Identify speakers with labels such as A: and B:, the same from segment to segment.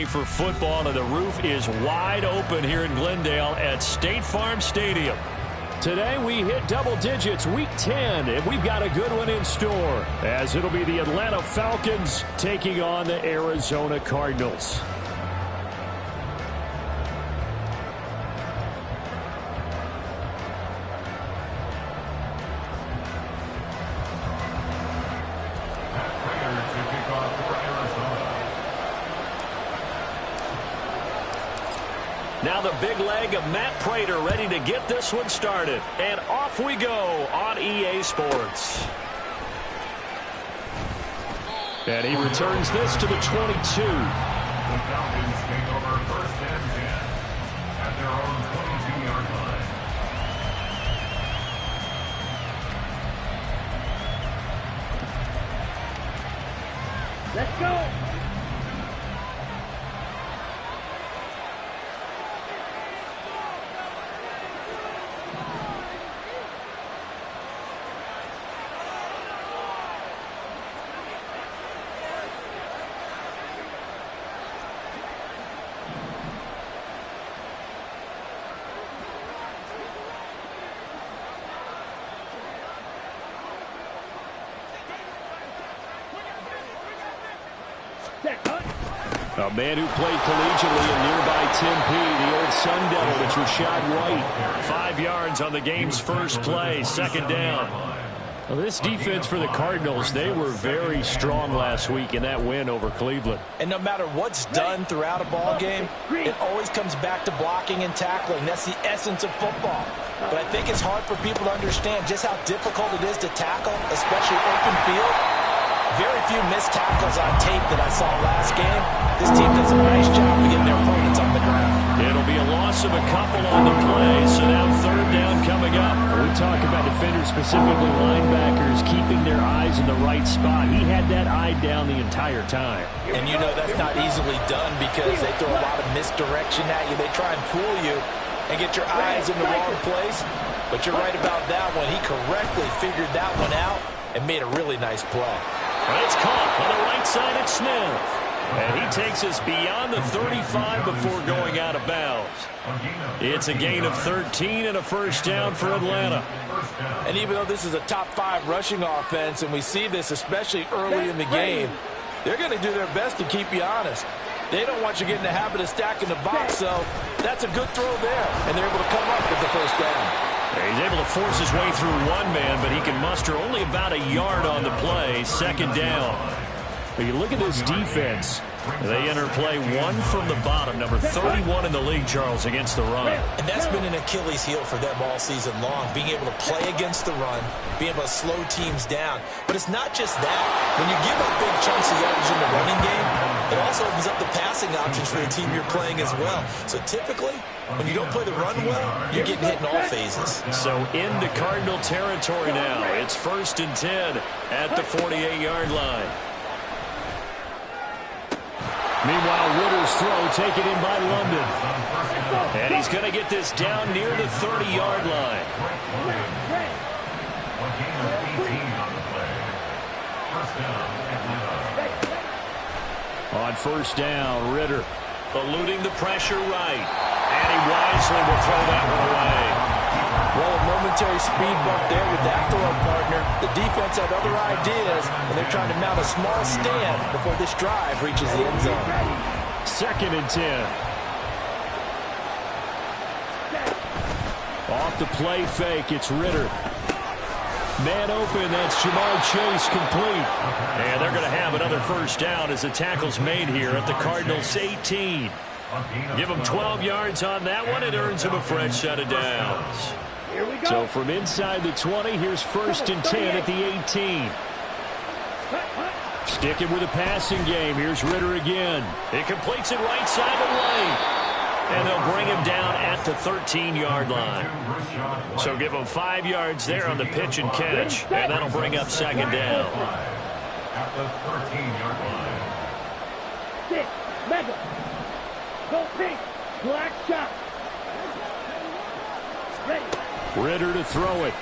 A: day for football, and the roof is wide open here in Glendale at State Farm Stadium. Today we hit double digits, week 10, and we've got a good one in store, as it'll be the Atlanta Falcons taking on the Arizona Cardinals. Now the big leg of Matt Prater ready to get this one started. And off we go on EA Sports. And he returns this to the 22.
B: The Falcons take over first and 10 at their own 22-yard line.
C: Let's go.
A: A man who played collegiately in nearby Tempe, the old Sun Devil, it's Rashad White. 5 yards on the game's first play, second down. Well, this defense for the Cardinals, they were very strong last week in that win over Cleveland.
D: And no matter what's done throughout a ball game, it always comes back to blocking and tackling. That's the essence of football. But I think it's hard for people to understand just how difficult it is to tackle, especially open field. Very few missed tackles on tape that I saw last game. This team does a nice job of getting their opponents on the ground.
A: It'll be a loss of a couple on the play, so now third down coming up. We talk about defenders, specifically linebackers, keeping their eyes in the right spot. He had that eye down the entire time.
D: And you know that's not easily done because they throw a lot of misdirection at you. They try and fool you and get your eyes in the wrong place. But you're right about that one. He correctly figured that one out and made a really nice play.
A: It's caught on the right side at Smith. And he takes us beyond the 35 before going out of bounds. It's a gain of 13 and a first down for Atlanta.
D: And even though this is a top 5 rushing offense, and we see this especially early in the game, they're going to do their best to keep you honest. They don't want you to get in the habit of stacking the box, so that's a good throw there. And they're able to come up with the first down.
A: He's able to force his way through one man, but he can muster only about a yard on the play. Second down. When you look at this defense, they enter play one from the bottom, number 31 in the league, Charles, against the run.
D: And that's been an Achilles heel for them all season long, being able to play against the run, being able to slow teams down. But it's not just that. When you give up big chunks of yardage in the running game, it also opens up the passing options for the team you're playing as well. So typically, when you don't play the run well, you're getting hit in all phases.
A: So into Cardinal territory now. It's first and 10 at the 48-yard line. Meanwhile, Ritter's throw taken in by London. And he's going to get this down near the 30-yard line. On first down, Ritter eluding the pressure right. And he wisely will throw that one away.
D: Well, a momentary speed bump there with that throw partner. The defense had other ideas, and they're trying to mount a small stand before this drive reaches the end zone.
A: Second and 10. Off the play fake, it's Ritter. Man open, that's Jamar Chase complete. And they're going to have another first down as the tackle's made here at the Cardinals' 18. Give him 12 yards on that one. It earns him a fresh set of downs. So from inside the 20, here's first and 10 at the 18. Sticking with a passing game. Here's Ritter again. He completes it right side of the lane. And they'll bring him down at the 13-yard line. So give him 5 yards there on the pitch and catch. And that'll bring up second down.
B: At the 13-yard line.
C: Six, mega. Go pink. Black shot. Ready.
A: Ritter to throw it.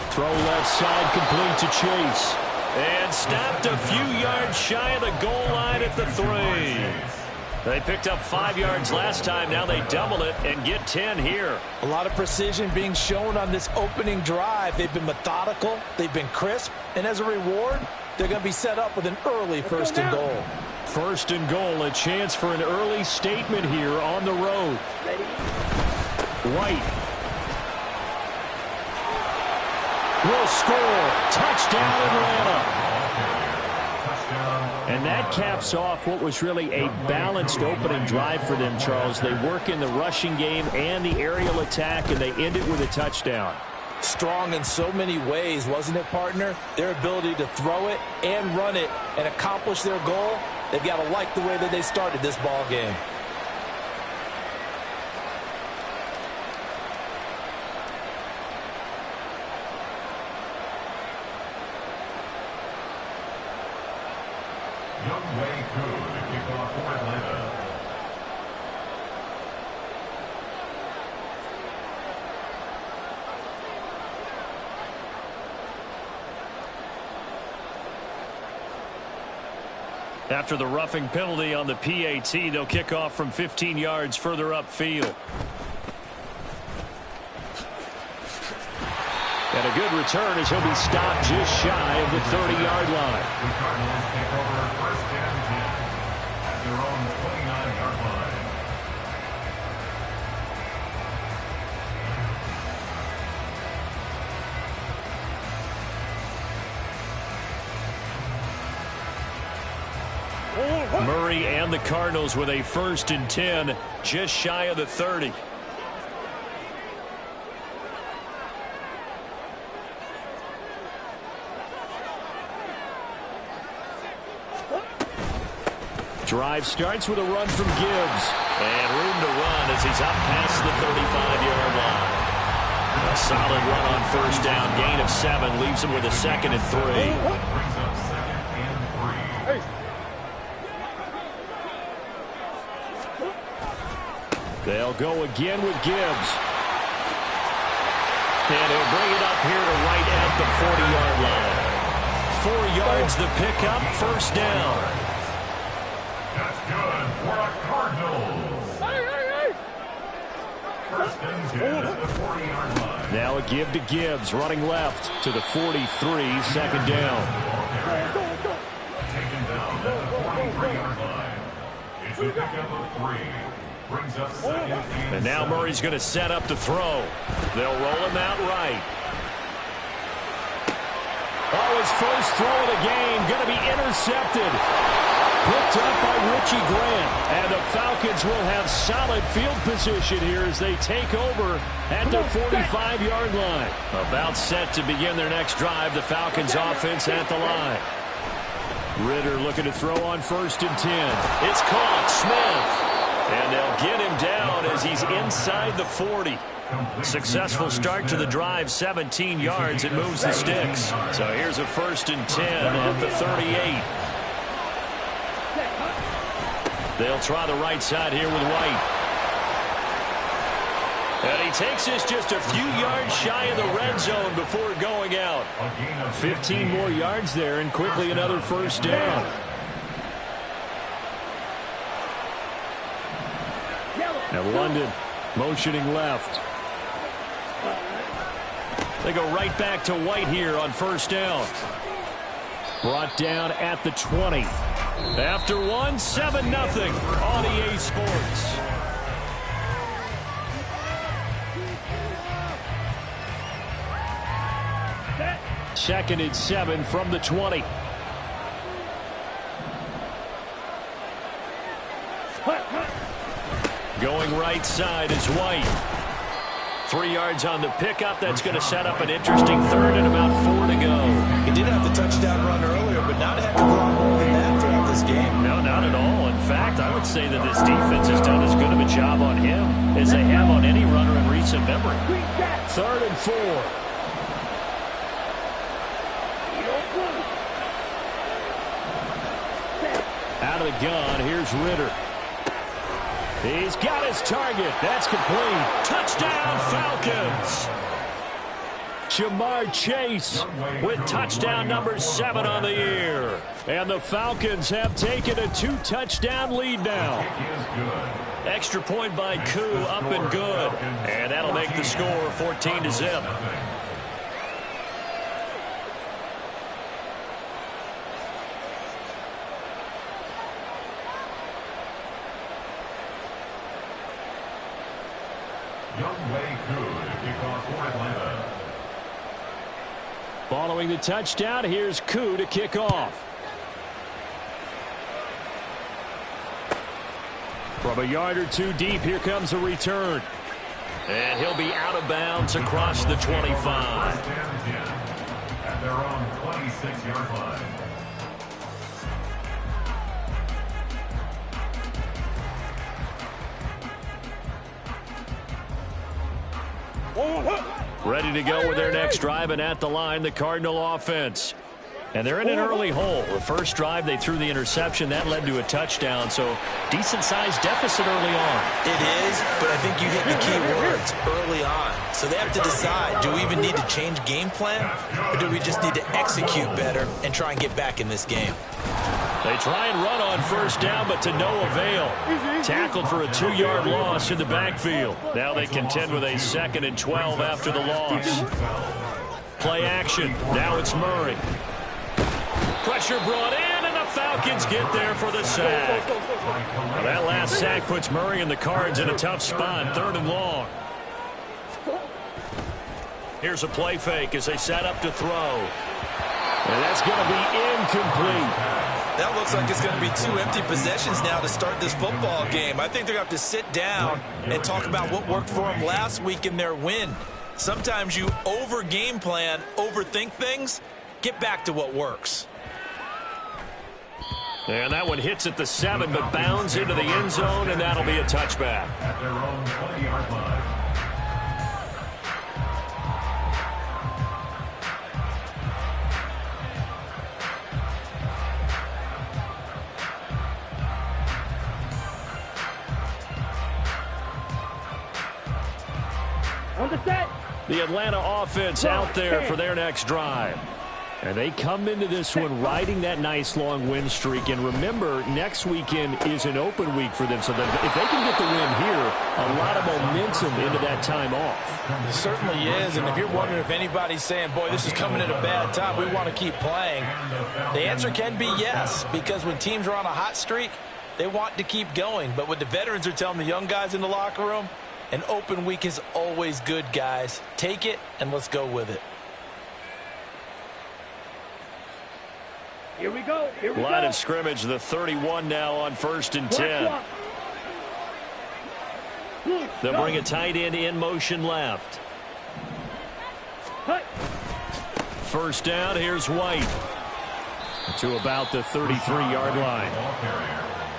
A: Throw left side complete to Chase. And stopped a few yards shy of the goal line at the 3. They picked up 5 yards last time. Now they double it and get 10 here.
D: A lot of precision being shown on this opening drive. They've been methodical. They've been crisp. And as a reward, they're going to be set up with an early 1st and goal.
A: 1st and goal, a chance for an early statement here on the road. White will score. Touchdown, Atlanta. And that caps off what was really a balanced opening drive for them, Charles. They work in the rushing game and the aerial attack, and they end it with a touchdown.
D: Strong in so many ways, wasn't it, partner? Their ability to throw it and run it and accomplish their goal, they've got to like the way that they started this ball game.
B: Youngway Koo to kick off for Atlanta.
A: After the roughing penalty on the PAT, they'll kick off from 15 yards further upfield. And a good return as he'll be stopped just shy of the 30-yard line.
B: The Cardinals take over 1st and 10 at their own 29-yard line.
A: Murray and the Cardinals with a 1st and 10, just shy of the 30. Drive starts with a run from Gibbs. And room to run as he's up past the 35-yard line. A solid run on 1st down, gain of 7, leaves him with a 2nd and 3.
B: Brings up 2nd and 3.
A: They'll go again with Gibbs. And he'll bring it up here to right at the 40-yard line. 4 yards the pickup, 1st down.
B: That's good for the Cardinals. 1st and 10 at the 40-yard line.
A: Now a give to Gibbs, running left to the 43, 2nd down.
B: Taken down at the 43-yard line. It's a pickup of 3. Brings up 2nd
A: And now Murray's going to set up to throw. They'll roll him out right. Oh, his first throw of the game going to be intercepted. Picked up by Richie Grant. And the Falcons will have solid field position here as they take over at their 45-yard line. About set to begin their next drive. The Falcons offense at the line. Ritter looking to throw on 1st and 10. It's caught. Smith. And they'll get him down as he's inside the 40. Successful start to the drive, 17 yards. It moves the sticks. So here's a 1st and 10 at the 38. They'll try the right side here with White. And he takes this just a few yards shy of the red zone before going out. 15 more yards there and quickly another 1st down. Now London motioning left. They go right back to White here on 1st down. Brought down at the 20. After 1, 7-0 on EA Sports. Second and 7 from the 20. Going right side is White. 3 yards on the pickup. That's going to set up an interesting 3rd and about 4 to go.
D: He did have the touchdown run earlier, but not a heck of a lot more than that throughout this game.
A: No, not at all. In fact, I would say that this defense has done as good of a job on him as they have on any runner in recent memory. 3rd and 4. Out of the gun, here's Ritter. He's got his target. That's complete. Touchdown, Falcons. Jamar Chase with touchdown number 7 on the year. And the Falcons have taken a 2-touchdown lead now. Extra point by Koo, up and good. And that'll make the score 14-0.
B: Younghoe Koo to kick off for Atlanta.
A: Following the touchdown, here's Koo to kick off. From a yard or two deep, here comes a return. And he'll be out of bounds across the 25.
B: At their own 26-yard line.
A: Ready to go with their next drive, and at the line, the Cardinal offense. And they're in an early hole. The first drive, they threw the interception. That led to a touchdown, so decent-sized deficit early on.
D: It is, but I think you hit the key words, early on. So they have to decide, do we even need to change game plan, or do we just need to execute better and try and get back in this game?
A: They try and run on first down, but to no avail. Tackled for a 2-yard loss in the backfield. Now they contend with a 2nd and 12 after the loss. Play action. Now it's Murray. Pressure brought in, and the Falcons get there for the sack. Now that last sack puts Murray and the Cards in a tough spot, 3rd and long. Here's a play fake as they set up to throw. And that's going to be incomplete.
D: That looks like it's going to be 2 empty possessions now to start this football game. I think they're going to have to sit down and talk about what worked for them last week in their win. Sometimes you over-game plan, overthink things. Get back to what works.
A: And that one hits at the 7, but bounds into the end zone, and that'll be a touchback.
B: At their own 20-yard line.
C: On the set.
A: The Atlanta offense out there for their next drive. And they come into this one riding that nice long win streak. And remember, next weekend is an open week for them. So that if they can get the win here, a lot of momentum into that time off.
D: It certainly is. And if you're wondering if anybody's saying, boy, this is coming at a bad time, we want to keep playing, the answer can be yes. Because when teams are on a hot streak, they want to keep going. But what the veterans are telling the young guys in the locker room, an open week is always good, guys. Take it, and let's go with it.
C: Here we go. Here we
A: Line
C: go.
A: of scrimmage, the 31 now on 1st and 10. They'll bring a tight end in motion left. First down, here's White. To about the 33-yard line.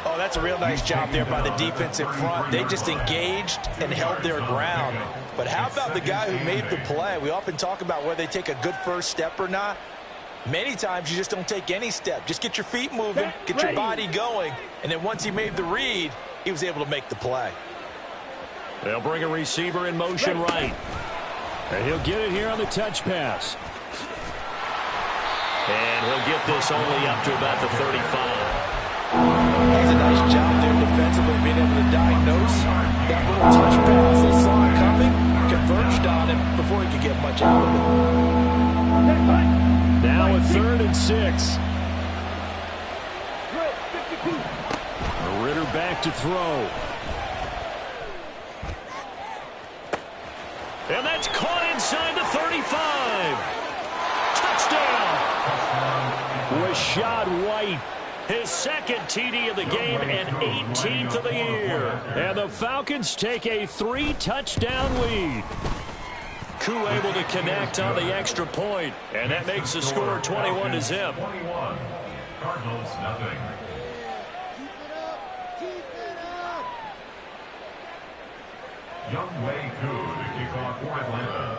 D: Oh, that's a real nice job there by the defensive front. They just engaged and held their ground. But how about the guy who made the play? We often talk about whether they take a good first step or not. Many times you just don't take any step. Just get your feet moving, get your body going, and then once he made the read, he was able to make the play.
A: They'll bring a receiver in motion right. And he'll get it here on the touch pass. And he'll get this only up to about the 35.
D: That's a nice job there defensively, being able to diagnose that little touch pass. They saw it coming, converged on him before he could get much out of it.
A: Now a 3rd and 6. Ritter back to throw. And that's caught inside the 35. Touchdown. Rachaad White. His 2nd TD of the game and 18th of the year. And the Falcons take a 3-touchdown lead. Koo able to connect on the extra point, and that makes the score 21-0.
B: 21. Cardinals, nothing. Younghoe Koo to kick off for Atlanta.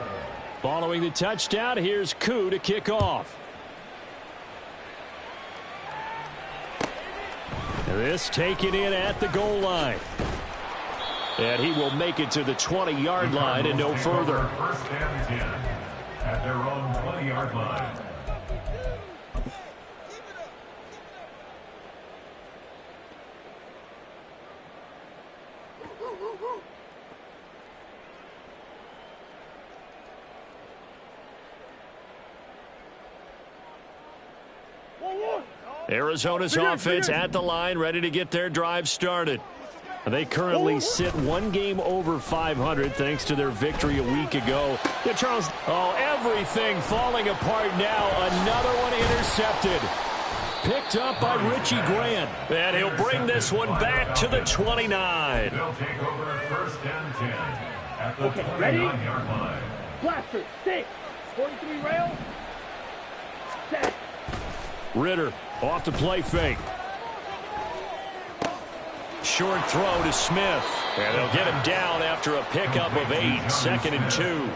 A: Following the touchdown, here's Koo to kick off. This taken in at the goal line. And he will make it to the 20-yard line and no further.
B: 1st and 10. at their own 20-yard line.
A: Arizona's offense at the line, ready to get their drive started. They currently sit one game over 500 thanks to their victory a week ago. Yeah, Charles, everything falling apart now. Another one intercepted. Picked up by Richie Grant. And he'll bring this one back to the 29.
B: They'll take over first and 10 at the 29-yard line.
C: Blaster, stick. 43 rail. Set.
A: Ritter off the play fake. Short throw to Smith. And they'll get him down after a pickup of 8. 2nd and 2.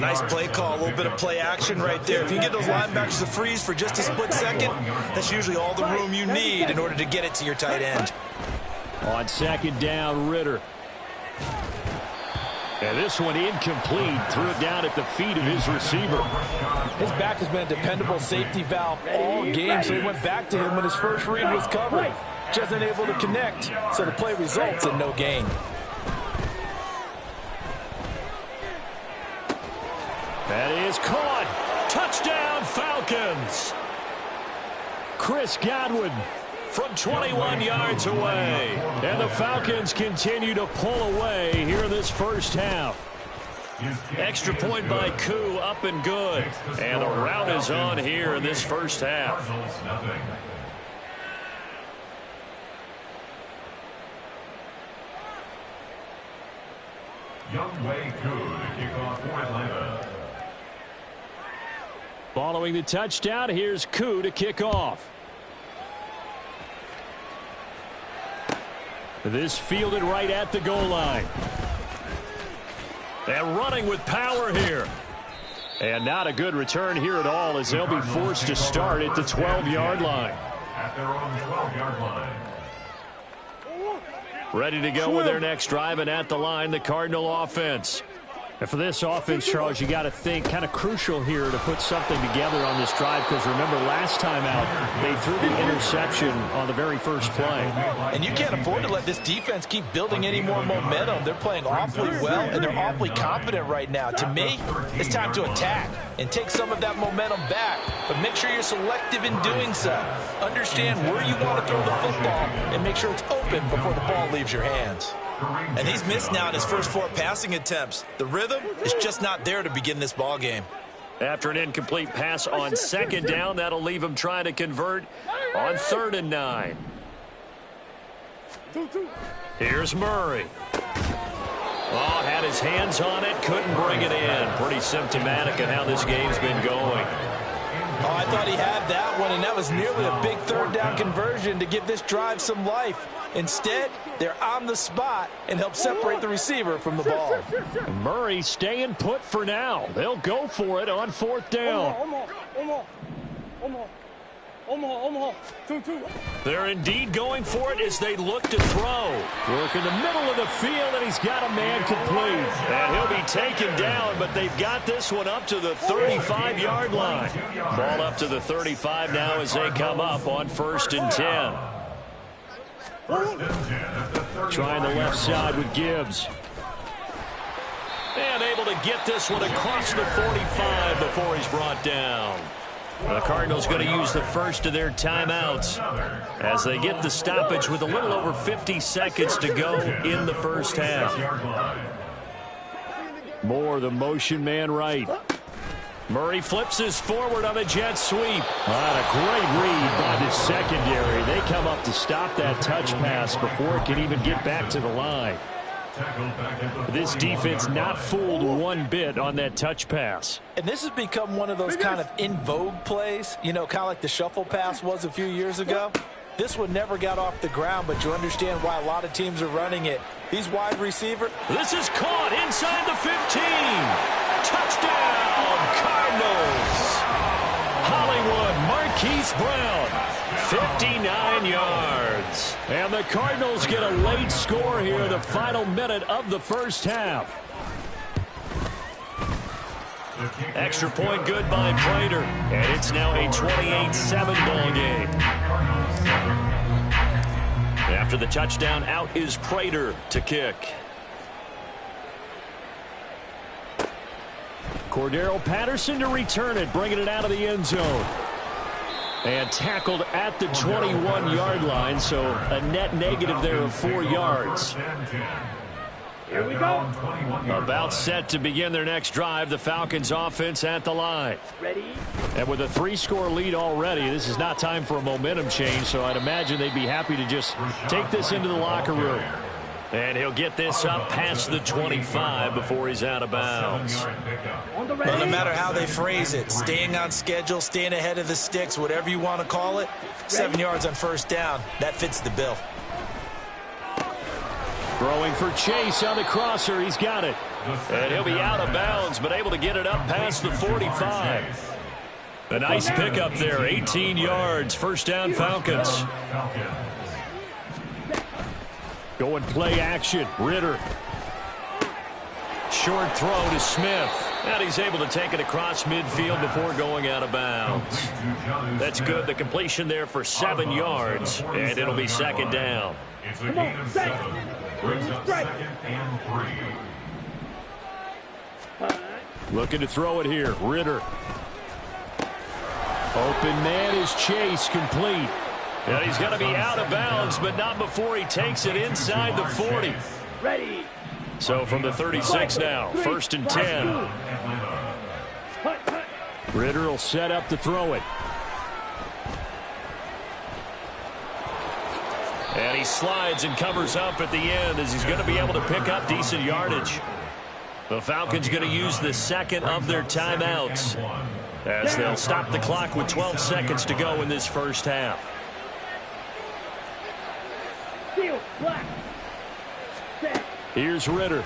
D: Nice play call, a little bit of play action right there. If you can get those linebackers to freeze for just a split second, that's usually all the room you need in order to get it to your tight end.
A: On 2nd down, Ritter. And this one incomplete. Threw it down at the feet of his receiver.
D: His back has been a dependable safety valve all game, so he went back to him when his first read was covered. Just unable to connect, so the play results in no gain.
A: That is caught. Touchdown, Falcons. Chris Godwin from 21 yards away. And the Falcons continue to pull away here in this first half. Extra point by Koo, up and good. And the rout is on here in this first half.
B: Younghoe Koo to kick off for Atlanta.
A: Following the touchdown, here's Koo to kick off. This fielded right at the goal line. And running with power here. And not a good return here at all as they'll be forced to start at the 12-yard line.
B: At their own 12-yard line.
A: Ready to go with their next drive, and at the line, the Cardinal offense. And for this offense, Charles, you got to think kind of crucial here to put something together on this drive, because remember last time out, they threw the interception on the very first play.
D: And you can't afford to let this defense keep building any more momentum. They're playing awfully well, and they're awfully confident right now. To me, it's time to attack and take some of that momentum back, but make sure you're selective in doing so. Understand where you want to throw the football and make sure it's open before the ball leaves your hands. And he's missed now in his first 4 passing attempts. The rhythm is just not there to begin this ball game.
A: After an incomplete pass on 2nd down, that'll leave him trying to convert on 3rd and 9. Here's Murray. Oh, had his hands on it, couldn't bring it in. Pretty symptomatic of how this game's been going.
D: Oh, I thought he had that one, and that was nearly a big 3rd down conversion to give this drive some life. Instead, they're on the spot and help separate the receiver from the ball.
A: Murray staying put for now. They'll go for it on 4th down. They're indeed going for it as they look to throw. Work in the middle of the field, and he's got a man complete. And he'll be taken down, but they've got this one up to the 35-yard line. Ball up to the 35 now as they come up on 1st and 10. Trying the left side with Gibbs. And able to get this one across the 45 before he's brought down. The Cardinals going to use the first of their timeouts as they get the stoppage with a little over 50 seconds to go in the first half. Moore, the motion man right. Murray flips his forward on a jet sweep. A great read by the secondary. They come up to stop that touch pass before it can even get back to the line. This defense not fooled one bit on that touch pass.
D: And this has become one of those kind of in vogue plays, you know, kind of like the shuffle pass was a few years ago. This one never got off the ground, but you understand why a lot of teams are running it. These wide receiver.
A: This is caught inside the 15. Touchdown, Cardinals. Hollywood Marquise Brown. 59 yards. And the Cardinals get a late score here, the final minute of the first half. Extra point good by Prater. And it's now a 28-7 ball game. After the touchdown, out is Prater to kick. Cordero Patterson to return it, bringing it out of the end zone. And tackled at the 21-yard line, so a net negative there of 4 yards.
C: Here we go.
A: About set to begin their next drive, the Falcons offense at the line.
C: Ready?
A: And with a 3-score lead already, this is not time for a momentum change, so I'd imagine they'd be happy to just take this into the locker room. And he'll get this up past the 25 before he's out of bounds.
D: Well, no matter how they phrase it, staying on schedule, staying ahead of the sticks, whatever you want to call it, 7 yards on first down, that fits the bill.
A: Throwing for Chase on the crosser. He's got it. And he'll be out of bounds, but able to get it up past the 45. A nice pickup there, 18 yards. First down, Falcons. Going play action. Ritter. Short throw to Smith. And he's able to take it across midfield before going out of bounds. That's good. The completion there for 7 yards. And it'll be second down.
B: It's a gain of 7. Brings up second and 3.
A: Looking to throw it here. Ritter. Open man is Chase, complete. And he's got to be out of bounds, but not before he takes it inside the 40.
C: Ready?
A: So from the 36 now, 1st and 10. Ritter will set up to throw it. And he slides and covers up at the end as he's going to be able to pick up decent yardage. The Falcons going to use the second of their timeouts as they'll stop the clock with 12 seconds to go in this first half. Here's Ritter.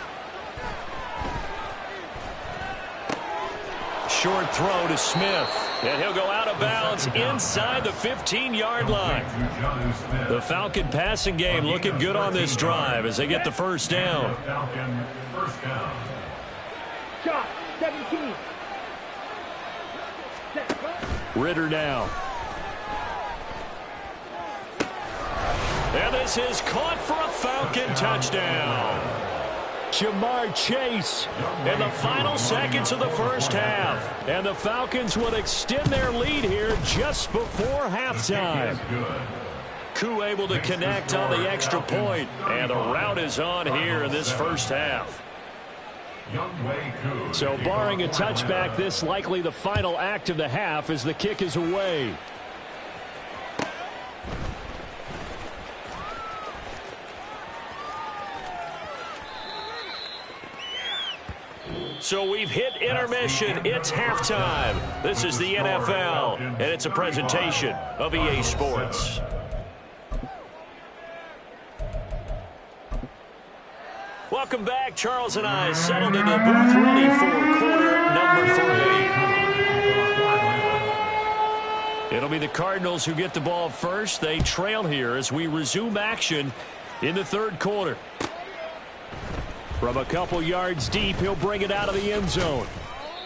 A: Short throw to Smith. And he'll go out of bounds inside the 15-yard line. The Falcon passing game looking good on this drive as they get the first down.
C: Shot, 17.
A: Ritter now. And this is caught for a Falcon touchdown. Jamar Chase in the final seconds of the first half. And the Falcons would extend their lead here just before halftime. Koo able to connect on the extra point. And the route is on here in this first half. So barring a touchback, this likely the final act of the half as the kick is away. So we've hit intermission. It's halftime. This is the NFL, and it's a presentation of EA Sports. Welcome back. Charles and I settled in the booth ready for quarter number 3. It'll be the Cardinals who get the ball first. They trail here as we resume action in the third quarter. From a couple yards deep, he'll bring it out of the end zone.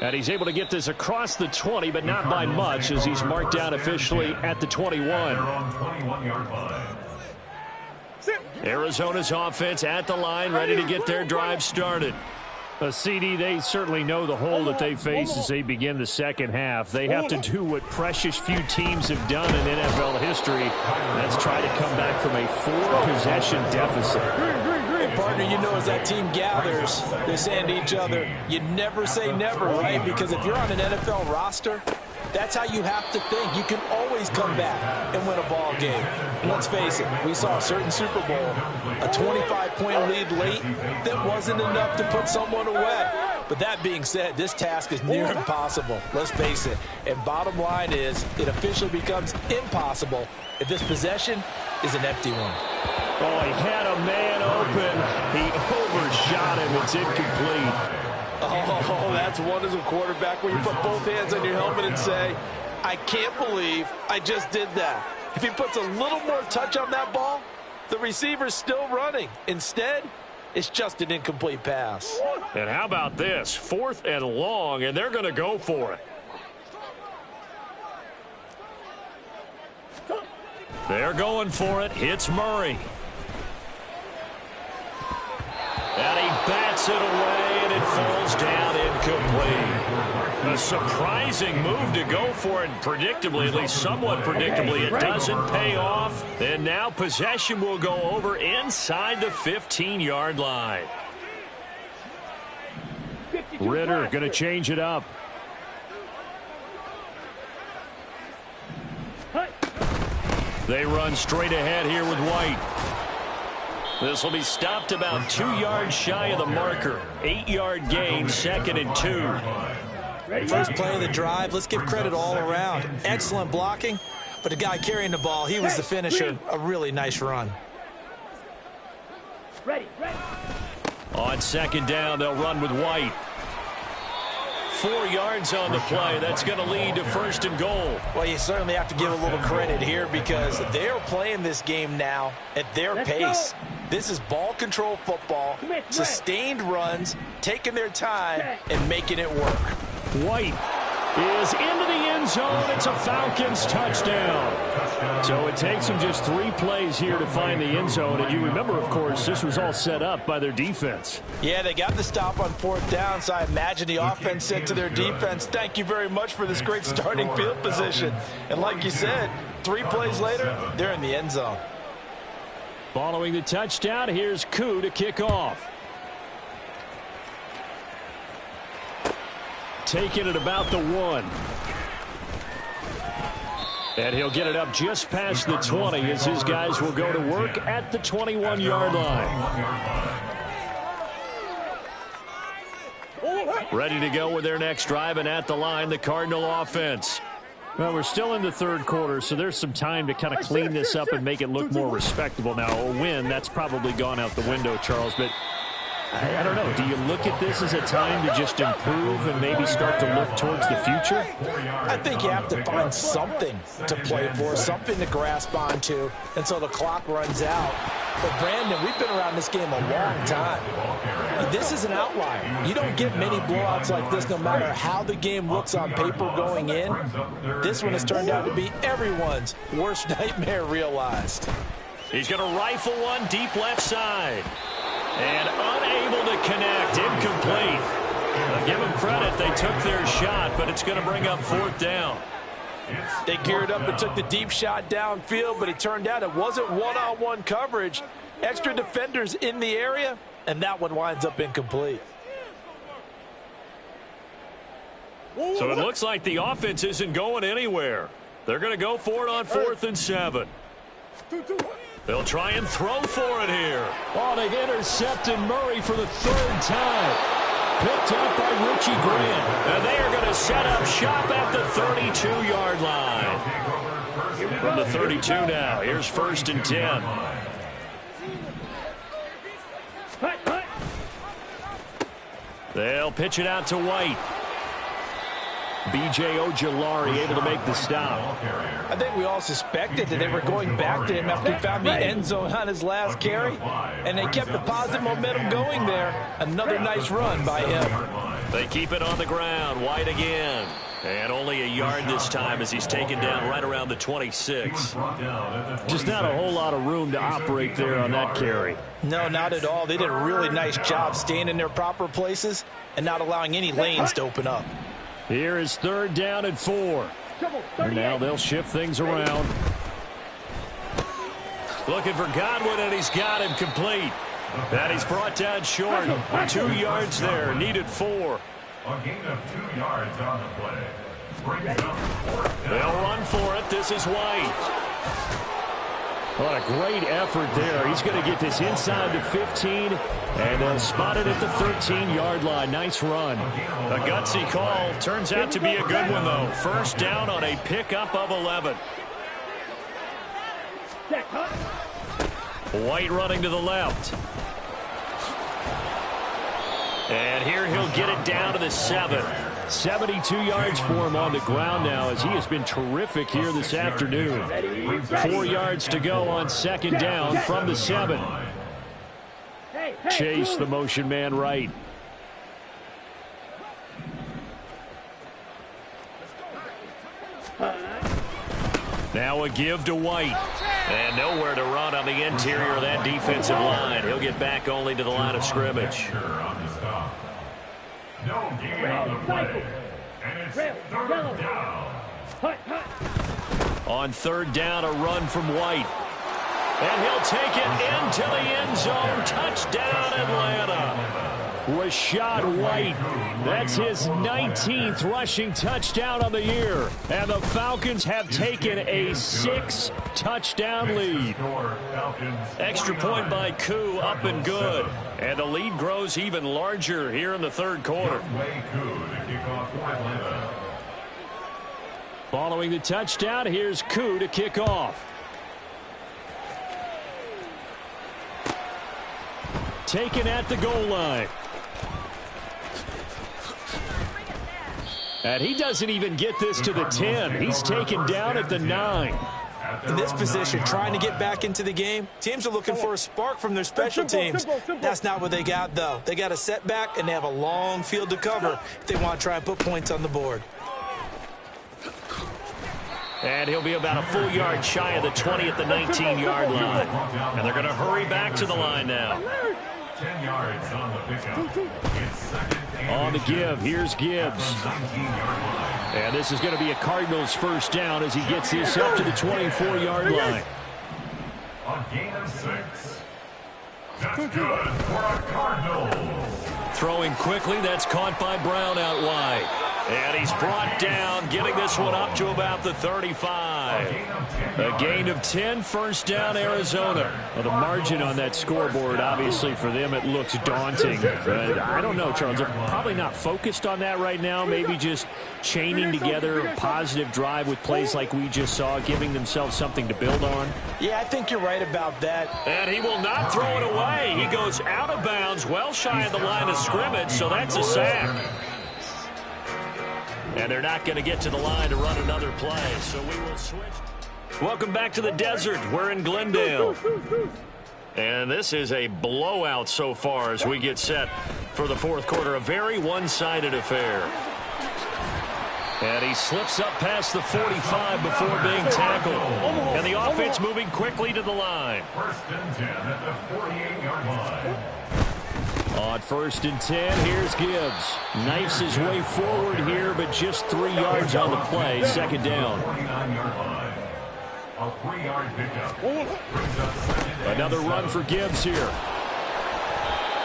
A: And he's able to get this across the 20, but not by much as he's marked down officially at the 21. Arizona's offense at the line, ready to get their drive started. CD, they certainly know the hole that they face as they begin the second half. They have to do what precious few teams have done in NFL history. That's try to come back from a 4-possession deficit.
D: And partner, you know, as that team gathers, they're saying to each other, you never say never, right? Because if you're on an NFL roster, that's how you have to think. You can always come back and win a ball game. And let's face it, we saw a certain Super Bowl, a 25-point lead late that wasn't enough to put someone away. But that being said, this task is near impossible. Let's face it. And bottom line is, it officially becomes impossible if this possession is an empty one.
A: Oh, he had a man open. He overshot him. It's incomplete.
E: Oh, that's one as a quarterback when you put both hands on your helmet and say, I can't believe I just did that. If he puts a little more touch on that ball, the receiver's still running. Instead, It's just an incomplete pass.
A: And how about this? 4th and long, and they're going to go for it. They're going for it. Hits Murray. And he bats it away, and it falls down incomplete. A surprising move to go for it, predictably, at least somewhat predictably. It doesn't pay off. And now possession will go over inside the 15-yard line. Ritter going to change it up. They run straight ahead here with White. This will be stopped about 2 yards shy of the marker. 8-yard gain, 2nd and 2.
D: First play of the drive. Let's give credit all around. Excellent blocking, but the guy carrying the ball, he was the finisher. A really nice run.
C: Ready.
A: On 2nd down, they'll run with White. 4 yards on the play. That's going to lead to 1st and goal.
D: Well, you certainly have to give a little credit here because they're playing this game now at their pace. This is ball control football, sustained runs, taking their time, and making it work.
A: White is into the end zone. It's a Falcons touchdown. So it takes them just 3 plays here to find the end zone. And you remember, of course, this was all set up by their defense.
D: Yeah, they got the stop on 4th down, so I imagine the offense said to their defense, thank you very much for this great starting field position. And like you said, 3 plays later, they're in the end zone.
A: Following the touchdown, here's Koo to kick off. Taking it about the 1. And he'll get it up just past the 20 as his guys will go to work at the 21-yard line. Ready to go with their next drive, and at the line, the Cardinal offense. Well, we're still in the 3rd quarter, so there's some time to kind of clean this up and make it look more respectable. Now, a win, that's probably gone out the window, Charles, but I don't know. Do you look at this as a time to just improve and maybe start to look towards the future?
D: I think you have to find something to play for, something to grasp onto until the clock runs out. But, Brandon, we've been around this game a long time. This is an outlier. You don't get many blowouts like this no matter how the game looks on paper going in. This one has turned out to be everyone's worst nightmare realized.
A: He's going to rifle one deep left side. And unable to connect. Incomplete. I'll give them credit. They took their shot, but it's going to bring up 4th down.
E: They geared up and took the deep shot downfield, but it turned out it wasn't one-on-one coverage. Extra defenders in the area, and that one winds up incomplete.
A: So it looks like the offense isn't going anywhere. They're going to go for it on 4th and 7. They'll try and throw for it here. Oh, they've intercepted Murray for the 3rd time. Picked up by Richie Grant. And they are going to set up shop at the 32-yard line. From the 32 now, here's 1st and 10. They'll pitch it out to White. B.J. Ojulari able to make the stop.
E: I think we all suspected that they were going back to him after he found the end zone on his last carry, and they kept the positive momentum going there. Another nice run by him.
A: They keep it on the ground. White again. And only a yard this time as he's taken down right around the 26. Just not a whole lot of room to operate there on that carry.
D: No, not at all. They did a really nice job staying in their proper places and not allowing any lanes to open up.
A: Here is 3rd down and 4. And now they'll shift things around. Looking for Godwin, and he's got him complete. And he's brought down short. 2 yards there, needed 4.
B: A gain of 2 yards on the play. Brings up 4th down.
A: They'll run for it. This is White. What a great effort there. He's going to get this inside the 15, and they'll spot it at the 13-yard line. Nice run. A gutsy call. Turns out to be a good one, though. 1st down on a pickup of 11. White running to the left. And here he'll get it down to the 7. 72 yards for him on the ground now as he has been terrific here this afternoon. 4 yards to go on 2nd down from the 7. Chase, the motion man right. Now a give to White. And nowhere to run on the interior of that defensive line. He'll get back only to the line of scrimmage.
B: No gain on the play. And it's third down.
A: On third down, a run from White. And he'll take it into the end zone. Touchdown, Atlanta. Rachaad White. That's his 19th rushing touchdown of the year. And the Falcons have taken a 6-touchdown lead. Extra point by Koo, up and good. And the lead grows even larger here in the third quarter. Following the touchdown, here's Koo to kick off. Taken at the goal line. And he doesn't even get this to the 10. He's taken down at the 9.
E: In this position, trying to get back into the game, teams are looking for a spark from their special teams. That's not what they got, though. They got a setback, and they have a long field to cover if they want to try and put points on the board.
A: And he'll be about a full yard shy of the 20 at the 19-yard line. And they're going to hurry back to the line now.
B: 10 yards on the pickup. It's second and
A: On the give, here's Gibbs.
B: 19-yard
A: And this is going to be a Cardinals first down as he gets this up to the 24-yard line.
B: A gain of 6. That's good for a Cardinals.
A: Throwing quickly, that's caught by Brown out wide. And he's brought down, getting this one up to about the 35. A gain of 10, first down, Arizona. Well, the margin on that scoreboard, obviously, for them, it looks daunting. But I don't know, Charles. They're probably not focused on that right now. Maybe just chaining together a positive drive with plays like we just saw, giving themselves something to build on.
E: Yeah, I think you're right about that.
A: And he will not throw it away. He goes out of bounds, well shy of the line of scrimmage, so that's a sack. And they're not going to get to the line to run another play, so we will switch. Welcome back to the desert. We're in Glendale. And this is a blowout so far as we get set for the fourth quarter. A very one-sided affair. And he slips up past the 45 before being tackled. And the offense moving quickly to the line.
B: First and 10 at the 48-yard line.
A: On first and 10, here's Gibbs. Knifes his way forward here, but just 3 yards on the play. Second down.
B: 49-yard line. A 3-yard pickup.
A: Another run for Gibbs here.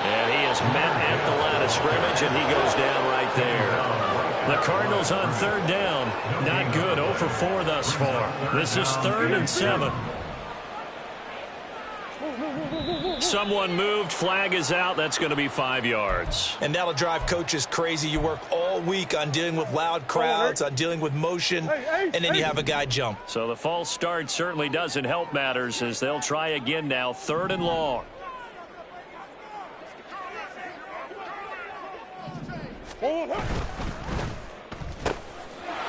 A: And he is met at the line of scrimmage, and he goes down right there. The Cardinals on third down. Not good. 0 for 4 thus far. This is 3rd and 7. Someone moved. Flag is out. That's going to be 5 yards.
E: And that'll drive coaches crazy. You work all week on dealing with loud crowds, on dealing with motion, and then you have a guy jump.
A: So the false start certainly doesn't help matters as they'll try again now. 3rd and long.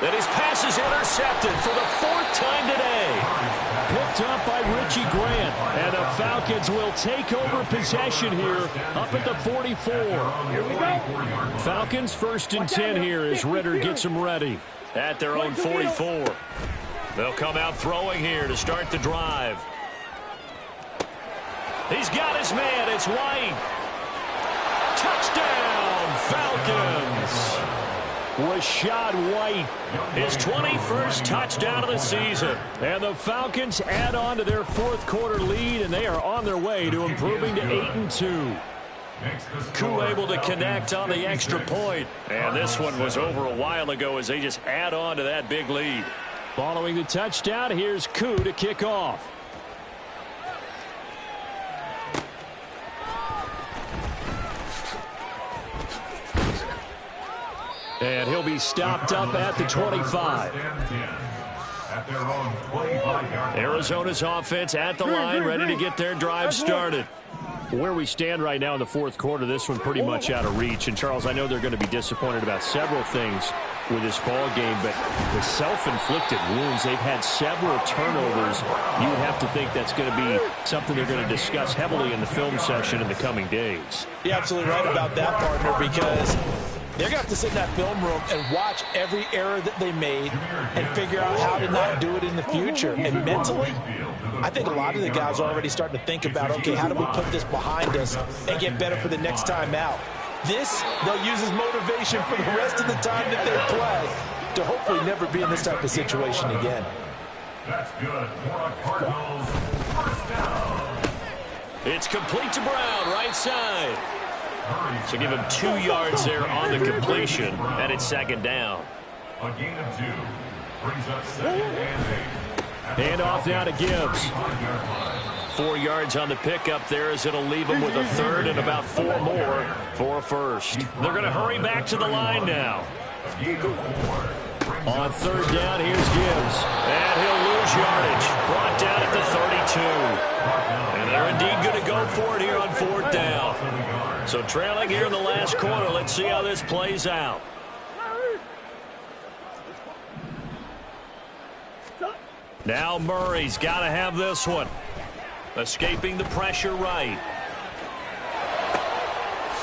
A: And his pass is intercepted for the 4th time today. Picked up by Richie Grant. And the Falcons will take over possession here up at the 44. Falcons first and 10 here as Ritter gets them ready at their own 44. They'll come out throwing here to start the drive. He's got his man. It's White. Touchdown, Falcons. Rachaad White, his 21st touchdown of the season. And the Falcons add on to their fourth quarter lead, and they are on their way to improving to 8-2. Koo able to connect on the extra point. And this one was over a while ago as they just add on to that big lead. Following the touchdown, here's Koo to kick off. And he'll be stopped up at the 25. Arizona's offense at the line, ready to get their drive started. Where we stand right now in the fourth quarter, this one pretty much out of reach. And, Charles, I know they're going to be disappointed about several things with this ball game, but the self-inflicted wounds, they've had several turnovers. You would have to think that's going to be something they're going to discuss heavily in the film session in the coming days.
D: You're absolutely right about that, partner, because they're going to have to sit in that film room and watch every error that they made and figure out how to not do it in the future. And mentally, I think a lot of the guys are already starting to think about, okay, how do we put this behind us and get better for the next time out? This, they'll use as motivation for the rest of the time that they play to hopefully never be in this type of situation again.
B: That's good for a Cardinals first down.
A: It's complete to Brown, right side. So give him 2 yards there on the completion, and it's second down.
B: A gain of 2 brings up 2nd and 8.
A: Hand off now to Gibbs. 4 yards on the pickup there as it'll leave him with a third and about 4 more for a first. They're going to hurry back to the line now. On third down, here's Gibbs. And he'll lose yardage. Brought down at the 32. And they're indeed going to go for it here on fourth down. So trailing here in the last quarter. Let's see how this plays out. Now Murray's got to have this one. Escaping the pressure right.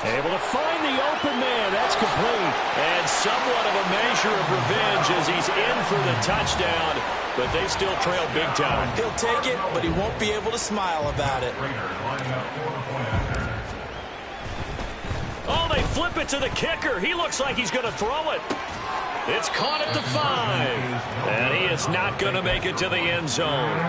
A: Able to find the open man. That's complete. And somewhat of a measure of revenge as he's in for the touchdown. But they still trail big time.
D: He'll take it, but he won't be able to smile about it.
A: Oh, they flip it to the kicker. He looks like he's going to throw it. It's caught at the 5. And he is not going to make it to the end zone.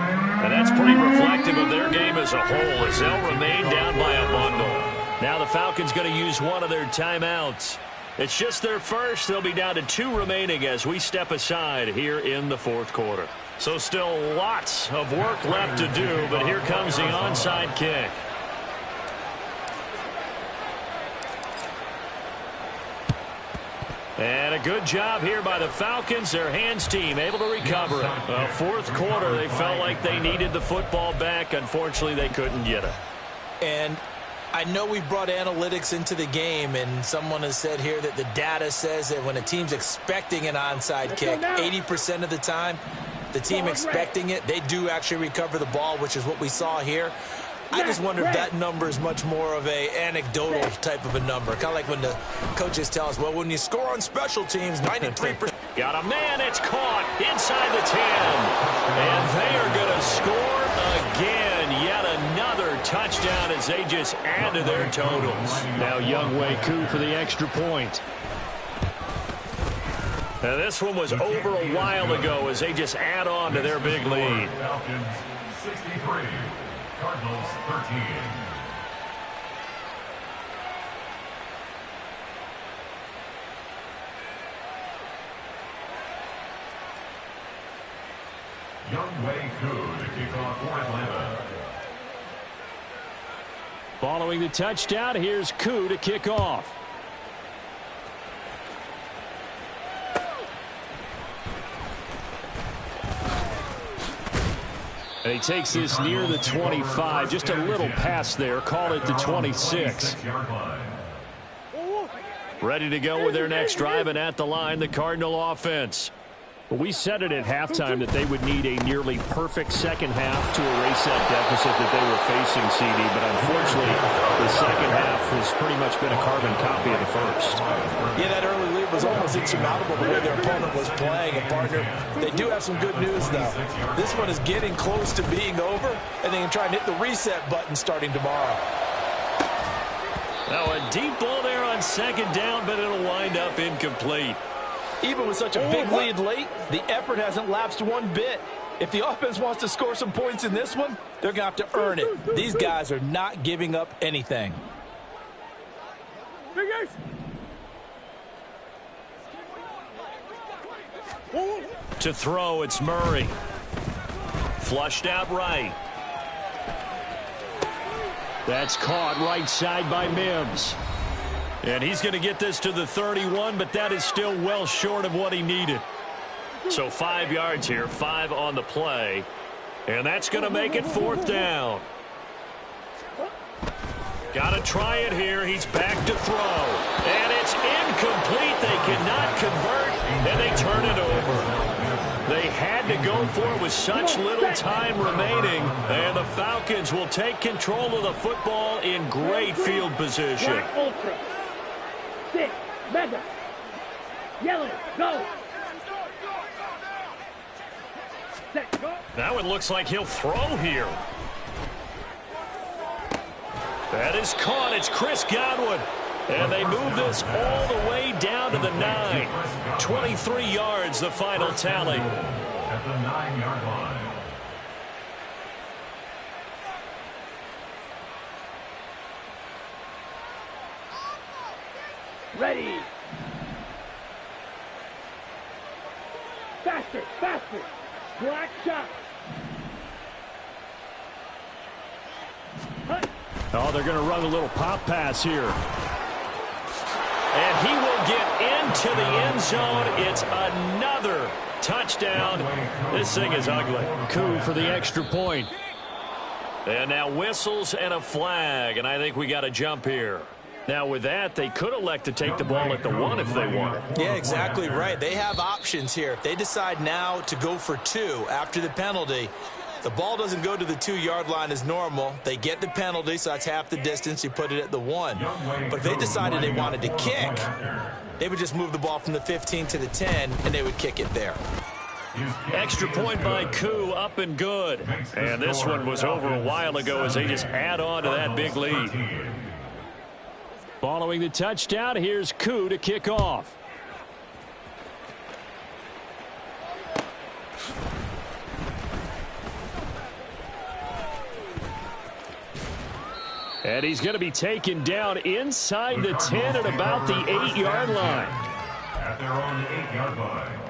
A: And that's pretty reflective of their game as a whole as they'll remain down by a bundle. Now the Falcons going to use one of their timeouts. It's just their first. They'll be down to 2 remaining as we step aside here in the fourth quarter. So still lots of work left to do, but here comes the onside kick. And a good job here by the Falcons. Their hands team able to recover it. Fourth quarter, they felt like they needed the football back. Unfortunately, they couldn't get it.
D: And I know we brought analytics into the game, and someone has said here that the data says that when a team's expecting an onside kick, 80% of the time, the team expecting it, they do actually recover the ball, which is what we saw here. I just wonder if that number is much more of a anecdotal type of a number. Kind of like when the coaches tell us, well, when you score on special teams, 93%.
A: Got a man, it's caught inside the 10. And they are going to score again. Yet another touchdown as they just add to their totals. Now Younghoe Koo for the extra point. Now this one was over a while ago as they just add on to their big lead.
B: Falcons 63, Cardinals 13. Younghoe Koo to kick off for Atlanta.
A: Following the touchdown, here's Koo to kick off. And he takes this near the 25, just a little pass there, call it the 26. Ready to go with their next drive, and at the line, the Cardinal offense. Well, we said it at halftime that they would need a nearly perfect second half to erase that deficit that they were facing, CD, but unfortunately, the second half has pretty much been a carbon copy of the first.
D: Yeah, that early lead was almost insurmountable the way their opponent was playing. And, partner, they do have some good news, though. This one is getting close to being over, and they can try and hit the reset button starting tomorrow.
A: Now, a deep ball there on second down, but it'll wind up incomplete.
D: Even with such a big lead late, the effort hasn't lapsed one bit. If the offense wants to score some points in this one, they're going to have to earn it. These guys are not giving up anything.
A: To throw, it's Murray. Flushed out right. That's caught right side by Mims. And he's going to get this to the 31, but that is still well short of what he needed. So 5 yards here, 5 on the play. And that's going to make it fourth down. Got to try it here. He's back to throw. And it's incomplete. They cannot convert, and they turn it over. They had to go for it with such little time remaining, and the Falcons will take control of the football in great field position.
C: Black Ultra. 6. Mega. Yellow. Go. Set. Go.
A: Now it looks like he'll throw here. That is caught. It's Chris Godwin. And they move this all the way down to the 9. 23 yards, the final tally.
B: At the 9-yard line.
C: Ready. Faster. Faster. Black shot. Hut.
A: Oh, they're going to run a little pop pass here. And he will get into the end zone. It's another touchdown. This thing is ugly. Coup for the extra point. And now whistles and a flag. And I think we got to jump here. Now with that, they could elect to take the ball at the 1 if they wanted.
E: Yeah, exactly right. They have options here. If they decide now to go for 2 after the penalty, the ball doesn't go to the 2-yard line as normal. They get the penalty, so that's half the distance. You put it at the 1. But if they decided they wanted to kick, they would just move the ball from the 15 to the 10, and they would kick it there.
A: Extra point by Koo, up and good. And this one was over a while ago as they just add on to that big lead. Following the touchdown, here's Koo to kick off. And he's going to be taken down inside the 10 at about the 8-yard line.
B: At their own 8-yard line.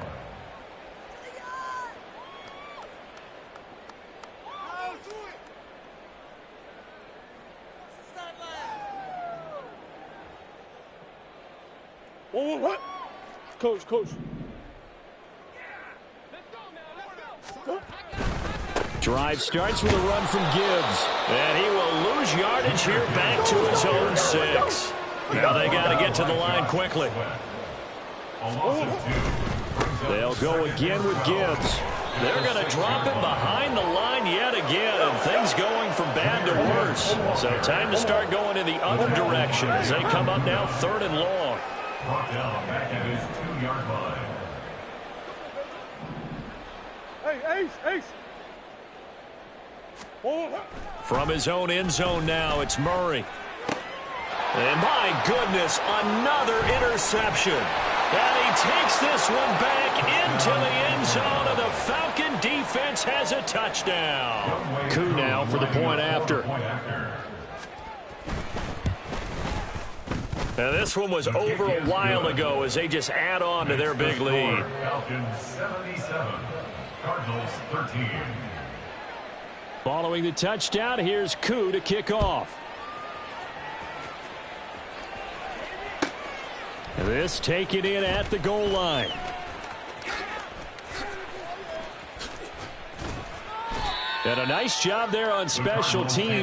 C: What? Coach.
A: Drive starts with a run from Gibbs. And he will lose yardage here back to his own 6. Now they got to get to the line quickly. They'll go again with Gibbs. They're going to drop him behind the line yet again, and things going from bad to worse. So time to start going in the other direction as they come up now 3rd and long.
B: Brought down back at his 2-yard line.
C: Hey, Ace.
A: From his own end zone now, it's Murray. And my goodness, another interception. And he takes this one back into the end zone, and the Falcon defense has a touchdown. Koo now for the point after. Now this one was over a while ago as they just add on to their big lead.
B: Falcons 77, Cardinals 13.
A: Following the touchdown, here's Koo to kick off. This taken in at the goal line. And a nice job there on special teams.